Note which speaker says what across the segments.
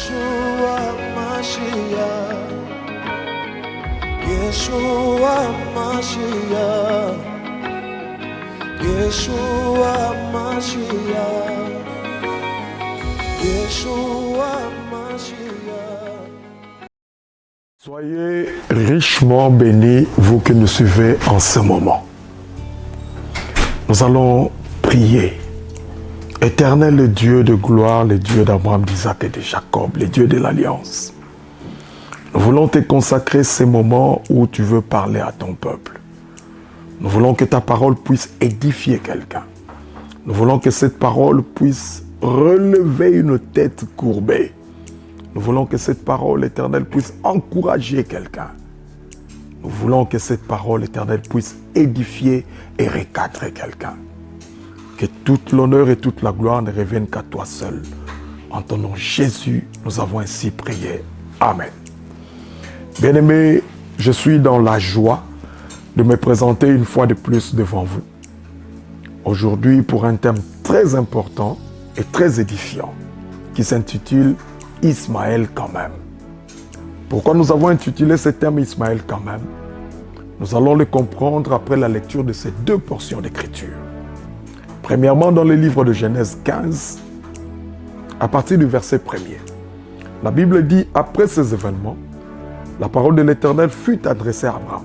Speaker 1: Yeshua Mashiach, Yeshua Mashiach, Yeshua Mashiach, Yeshua Mashiach.
Speaker 2: Soyez richement bénis, vous qui nous suivez en ce moment. Nous allons prier. Éternel Dieu de gloire, le Dieu d'Abraham, d'Isaac et de Jacob, le Dieu de l'Alliance. Nous voulons te consacrer ces moments où tu veux parler à ton peuple. Nous voulons que ta parole puisse édifier quelqu'un. Nous voulons que cette parole puisse relever une tête courbée. Nous voulons que cette parole éternelle puisse encourager quelqu'un. Nous voulons que cette parole éternelle puisse édifier et recadrer quelqu'un. Que toute l'honneur et toute la gloire ne reviennent qu'à toi seul. En ton nom Jésus, nous avons ainsi prié. Amen. Bien-aimés, je suis dans la joie de me présenter une fois de plus devant vous. Aujourd'hui pour un thème très important et très édifiant qui s'intitule Ismaël quand même. Pourquoi nous avons intitulé ce thème Ismaël quand même? Nous allons le comprendre après la lecture de ces deux portions d'écriture. Premièrement, dans le livre de Genèse 15, à partir du verset 1er. La Bible dit, après ces événements, la parole de l'Éternel fut adressée à Abraham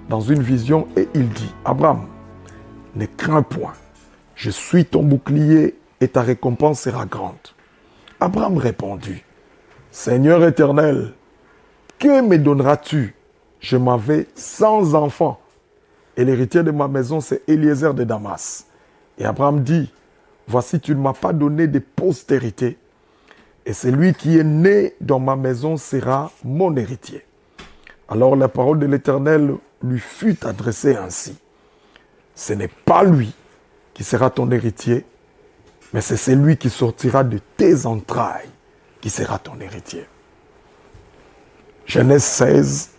Speaker 2: dans une vision et il dit, Abraham, ne crains point, je suis ton bouclier et ta récompense sera grande. Abraham répondit, Seigneur éternel, que me donneras-tu? Je m'avais 100 enfants et l'héritier de ma maison c'est Eliezer de Damas. Et Abraham dit, voici tu ne m'as pas donné de postérité et celui qui est né dans ma maison sera mon héritier. Alors la parole de l'Éternel lui fut adressée ainsi. Ce n'est pas lui qui sera ton héritier, mais c'est celui qui sortira de tes entrailles qui sera ton héritier. Genèse 16,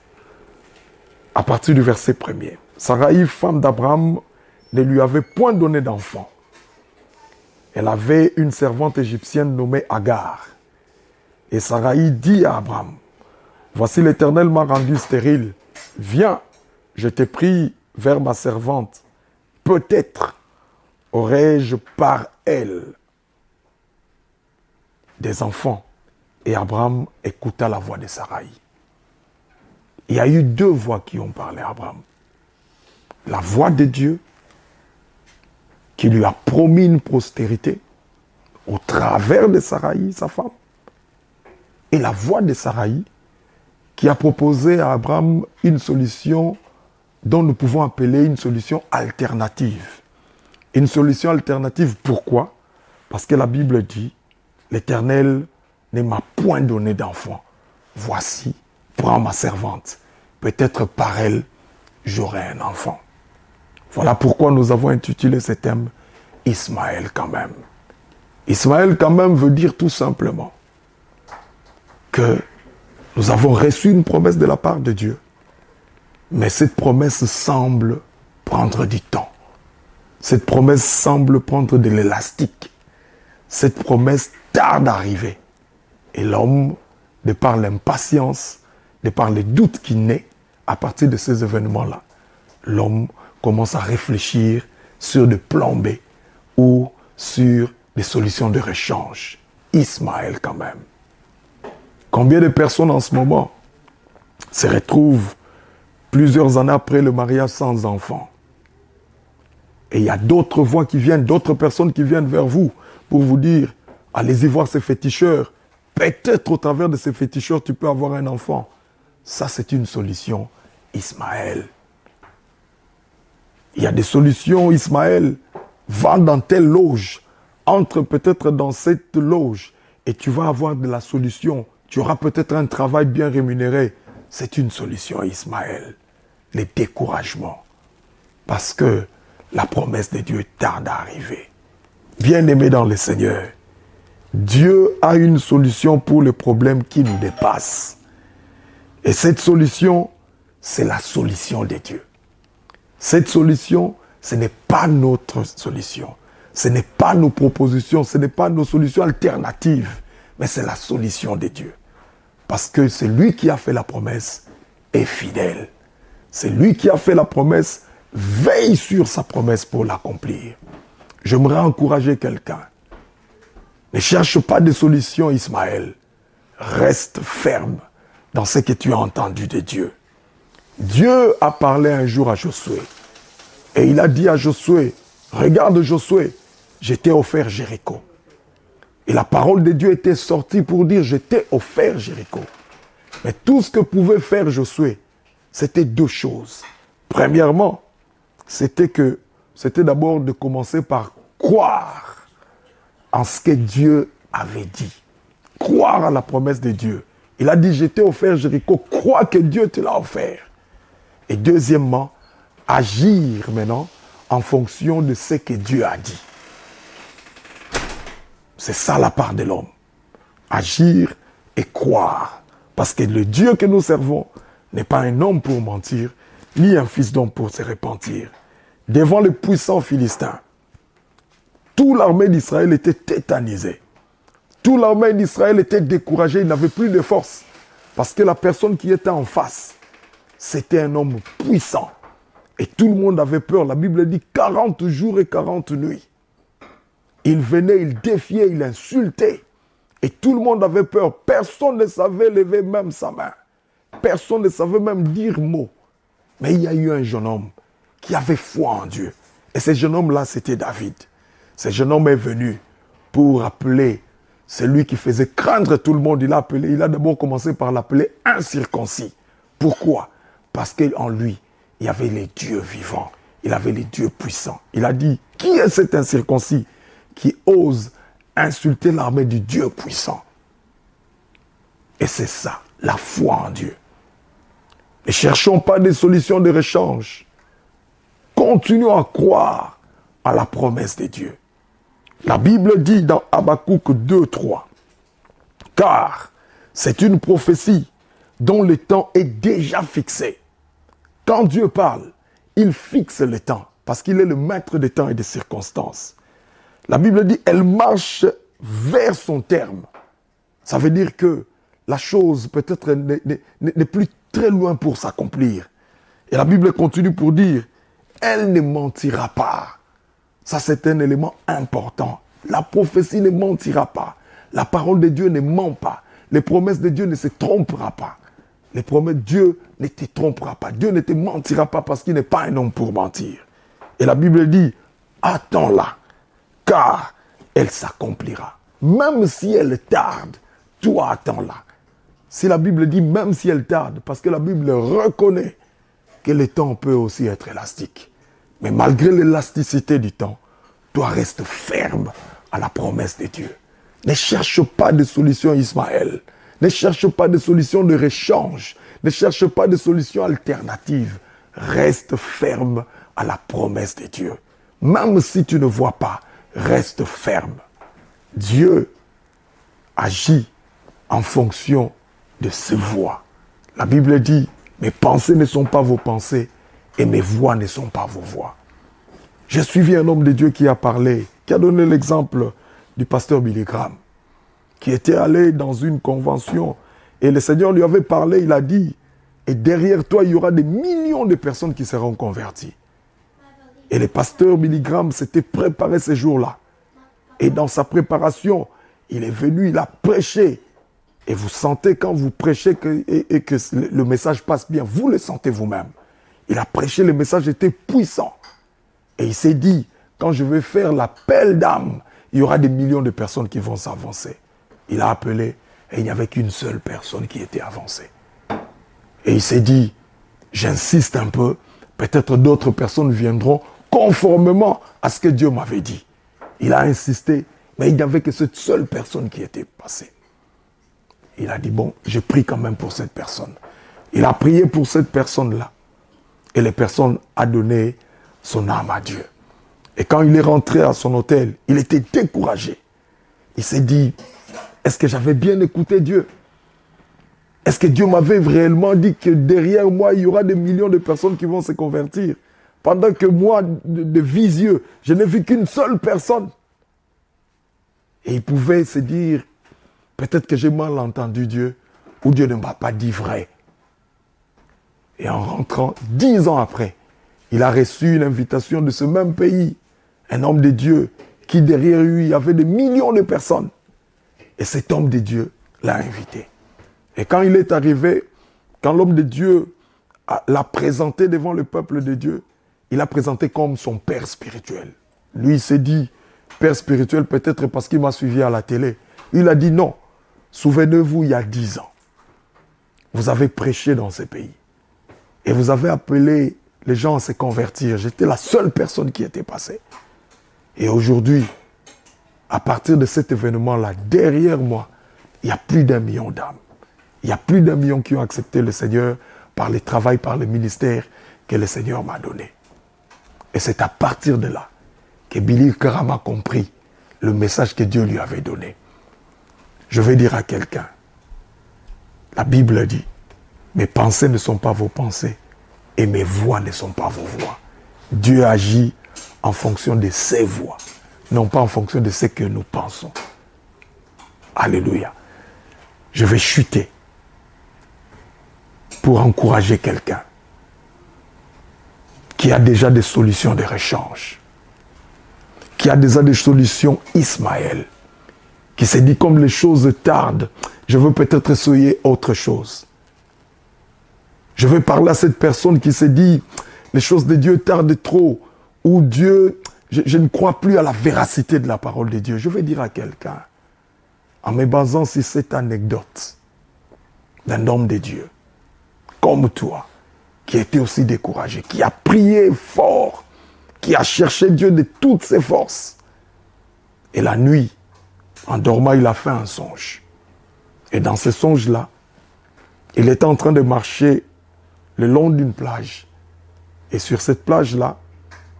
Speaker 2: à partir du verset 1er. Sarai, femme d'Abraham, ne lui avait point donné d'enfant. Elle avait une servante égyptienne nommée Agar. Et Sarai dit à Abraham, voici l'Éternel m'a rendu stérile. Viens, je t'ai pris vers ma servante. Peut-être aurais-je par elle des enfants. Et Abraham écouta la voix de Sarai. Il y a eu deux voix qui ont parlé à Abraham. La voix de Dieu qui lui a promis une postérité au travers de Sarai, sa femme. Et la voix de Sarai qui a proposé à Abraham une solution dont nous pouvons appeler une solution alternative. Une solution alternative, pourquoi? Parce que la Bible dit, l'Éternel ne m'a point donné d'enfant. Voici, prends ma servante. Peut-être par elle, j'aurai un enfant. Voilà pourquoi nous avons intitulé ce thème Ismaël quand même. Ismaël quand même veut dire tout simplement que nous avons reçu une promesse de la part de Dieu. Mais cette promesse semble prendre du temps. Cette promesse semble prendre de l'élastique. Cette promesse tarde à arriver. Et l'homme, de par l'impatience, de par les doutes qui naît à partir de ces événements-là, l'homme commence à réfléchir sur des plans B ou sur des solutions de rechange. Ismaël quand même. Combien de personnes en ce moment se retrouvent plusieurs années après le mariage sans enfant? Et il y a d'autres voix qui viennent, d'autres personnes qui viennent vers vous pour vous dire, allez-y voir ces féticheurs. Peut-être au travers de ces féticheurs, tu peux avoir un enfant. Ça, c'est une solution Ismaël. Il y a des solutions Ismaël. Va dans telle loge. Entre peut-être dans cette loge. Et tu vas avoir de la solution. Tu auras peut-être un travail bien rémunéré. C'est une solution Ismaël. Le découragement. Parce que la promesse de Dieu tarde à arriver. Bien-aimés dans le Seigneur, Dieu a une solution pour le problème qui nous dépasse. Et cette solution, c'est la solution de Dieu. Cette solution, ce n'est pas notre solution. Ce n'est pas nos propositions, ce n'est pas nos solutions alternatives. mais c'est la solution de Dieu. Parce que c'est lui qui a fait la promesse est fidèle. C'est lui qui a fait la promesse, veille sur sa promesse pour l'accomplir. J'aimerais encourager quelqu'un. Ne cherche pas de solution, Ismaël. Reste ferme dans ce que tu as entendu de Dieu. Dieu a parlé un jour à Josué. Et il a dit à Josué, regarde Josué, je t'ai offert Jéricho. Et la parole de Dieu était sortie pour dire, je t'ai offert Jéricho. Mais tout ce que pouvait faire Josué, c'était deux choses. Premièrement, c'était d'abord de commencer par croire en ce que Dieu avait dit. Croire à la promesse de Dieu. Il a dit, je t'ai offert Jéricho, crois que Dieu te l'a offert. Et deuxièmement, agir maintenant en fonction de ce que Dieu a dit. C'est ça la part de l'homme. Agir et croire. Parce que le Dieu que nous servons n'est pas un homme pour mentir, ni un fils d'homme pour se repentir. Devant le puissant Philistin, toute l'armée d'Israël était tétanisée. Toute l'armée d'Israël était découragée, il n'avait plus de force. Parce que la personne qui était en face, c'était un homme puissant. Et tout le monde avait peur. La Bible dit 40 jours et 40 nuits. Il venait, il défiait, il insultait. Et tout le monde avait peur. Personne ne savait lever même sa main. Personne ne savait même dire mot. Mais il y a eu un jeune homme qui avait foi en Dieu. Et ce jeune homme-là, c'était David. Ce jeune homme est venu pour appeler celui qui faisait craindre tout le monde. Il a d'abord commencé par l'appeler incirconcis. Pourquoi? Parce qu'en lui, il y avait les dieux vivants. Il avait les dieux puissants. Il a dit, qui est cet incirconcis qui ose insulter l'armée du Dieu puissant? Et c'est ça, la foi en Dieu. Ne cherchons pas des solutions de rechange. Continuons à croire à la promesse de Dieu. La Bible dit dans Habakkuk 2:3, car c'est une prophétie dont le temps est déjà fixé. Quand Dieu parle, il fixe le temps, parce qu'il est le maître des temps et des circonstances. La Bible dit, elle marche vers son terme. Ça veut dire que la chose peut-être n'est plus très loin pour s'accomplir. Et la Bible continue pour dire, elle ne mentira pas. Ça, c'est un élément important. La prophétie ne mentira pas. La parole de Dieu ne ment pas. Les promesses de Dieu ne se trompera pas. Les promesses de Dieu ne te trompera pas. Dieu ne te mentira pas parce qu'il n'est pas un homme pour mentir. Et la Bible dit, attends-la, car elle s'accomplira. Même si elle tarde, toi attends-la. Si la Bible dit même si elle tarde, parce que la Bible reconnaît que le temps peut aussi être élastique. Mais malgré l'élasticité du temps, toi reste ferme à la promesse de Dieu. Ne cherche pas de solution, Ismaël. Ne cherche pas de solution de rechange. Ne cherche pas de solution alternative. Reste ferme à la promesse de Dieu. Même si tu ne vois pas, reste ferme. Dieu agit en fonction de ses voies. La Bible dit, mes pensées ne sont pas vos pensées et mes voix ne sont pas vos voix. J'ai suivi un homme de Dieu qui a parlé, qui a donné l'exemple du pasteur Billy Graham, qui était allé dans une convention et le Seigneur lui avait parlé, il a dit, et derrière toi, il y aura des millions de personnes qui seront converties. Et le pasteur Billy Graham s'était préparé ces jours-là. Et dans sa préparation, il est venu, il a prêché. Et vous sentez quand vous prêchez et que le message passe bien, vous le sentez vous-même. Il a prêché, le message était puissant. Et il s'est dit, quand je vais faire l'appel d'âme, il y aura des millions de personnes qui vont s'avancer. Il a appelé et il n'y avait qu'une seule personne qui était avancée. Et il s'est dit, j'insiste un peu, peut-être d'autres personnes viendront conformément à ce que Dieu m'avait dit. Il a insisté, mais il n'y avait que cette seule personne qui était passée. Il a dit, bon, je prie quand même pour cette personne. Il a prié pour cette personne-là. Et la personne a donné son âme à Dieu. Et quand il est rentré à son hôtel, il était découragé. Il s'est dit, est-ce que j'avais bien écouté Dieu? Est-ce que Dieu m'avait réellement dit que derrière moi, il y aura des millions de personnes qui vont se convertir? Pendant que moi, de visieux, je n'ai vu qu'une seule personne. Et il pouvait se dire, Peut-être que j'ai mal entendu Dieu, ou Dieu ne m'a pas dit vrai. Et en rentrant 10 ans après, il a reçu une invitation de ce même pays, un homme de Dieu, qui derrière lui, il y avait des millions de personnes. Et cet homme de Dieu l'a invité. Et quand il est arrivé, quand l'homme de Dieu l'a présenté devant le peuple de Dieu, il l'a présenté comme son père spirituel. Lui, il s'est dit, père spirituel, peut-être parce qu'il m'a suivi à la télé. Il a dit non. Souvenez-vous, il y a 10 ans, vous avez prêché dans ce pays. Et vous avez appelé les gens à se convertir. J'étais la seule personne qui était passée. Et aujourd'hui, à partir de cet événement-là, derrière moi, il y a plus d'1 million d'âmes. Il y a plus d'1 million qui ont accepté le Seigneur par le travail, par le ministère que le Seigneur m'a donné. Et c'est à partir de là que Billy Graham a compris le message que Dieu lui avait donné. Je vais dire à quelqu'un, la Bible dit, mes pensées ne sont pas vos pensées et mes voix ne sont pas vos voix. Dieu agit en fonction de ses voix, non pas en fonction de ce que nous pensons. Alléluia. Je vais chuter pour encourager quelqu'un qui a déjà des solutions de rechange, qui a déjà des solutions Ismaël, qui s'est dit comme les choses tardent, je veux peut-être essayer autre chose. Je vais parler à cette personne qui s'est dit, les choses de Dieu tardent trop, ou Dieu, je ne crois plus à la véracité de la parole de Dieu. Je vais dire à quelqu'un, en me basant sur cette anecdote d'un homme de Dieu, comme toi, qui était aussi découragé, qui a prié fort, qui a cherché Dieu de toutes ses forces. Et la nuit, en dormant, il a fait un songe. Et dans ce songe-là, il était en train de marcher le long d'une plage. Et sur cette plage-là,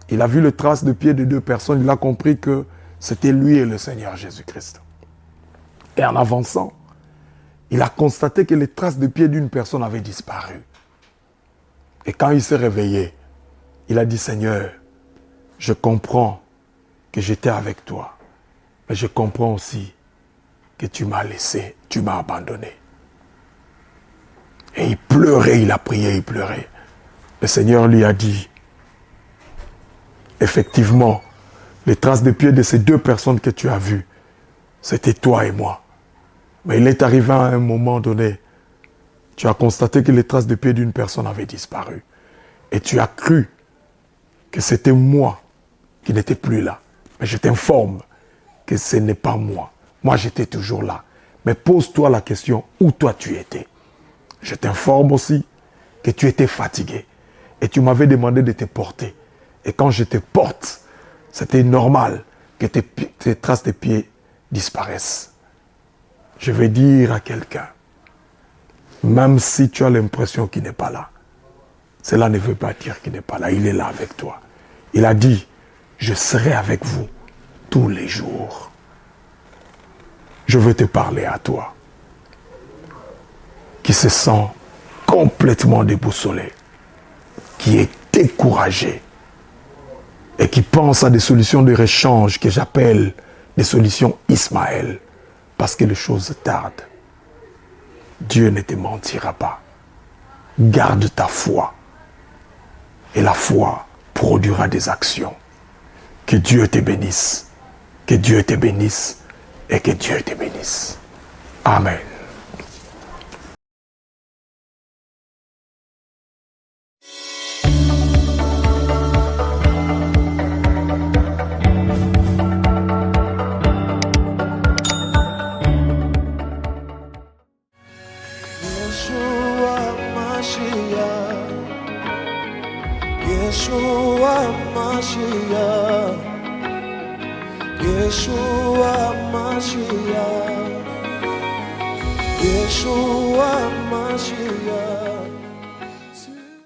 Speaker 2: il a vu les traces de pieds de 2 personnes. Il a compris que c'était lui et le Seigneur Jésus-Christ. Et en avançant, il a constaté que les traces de pieds d'une personne avaient disparu. Et quand il s'est réveillé, il a dit, Seigneur, je comprends que j'étais avec toi. Mais je comprends aussi que tu m'as laissé, tu m'as abandonné. Et il pleurait, il a prié, il pleurait. Le Seigneur lui a dit, effectivement, les traces de pieds de ces 2 personnes que tu as vues, c'était toi et moi. Mais il est arrivé à un moment donné, tu as constaté que les traces de pieds d'une personne avaient disparu. Et tu as cru que c'était moi qui n'étais plus là. Mais je t'informe que ce n'est pas moi. Moi, j'étais toujours là. Mais pose-toi la question, où toi tu étais? Je t'informe aussi que tu étais fatigué. Et tu m'avais demandé de te porter. Et quand je te porte, c'était normal que tes traces de pieds disparaissent. Je vais dire à quelqu'un, même si tu as l'impression qu'il n'est pas là, cela ne veut pas dire qu'il n'est pas là. Il est là avec toi. Il a dit, je serai avec vous tous les jours. Je veux te parler à toi, qui se sent complètement déboussolé, qui est découragé et qui pense à des solutions de rechange que j'appelle des solutions Ismaël, parce que les choses tardent. Dieu ne te mentira pas. Garde ta foi et la foi produira des actions. Que Dieu te bénisse, que Dieu te bénisse et que Dieu te bénisse. Amen.
Speaker 1: Yeshua Mashiach, Yeshua Mashiach, Yeshua Mashiach, Yeshua Mashiach.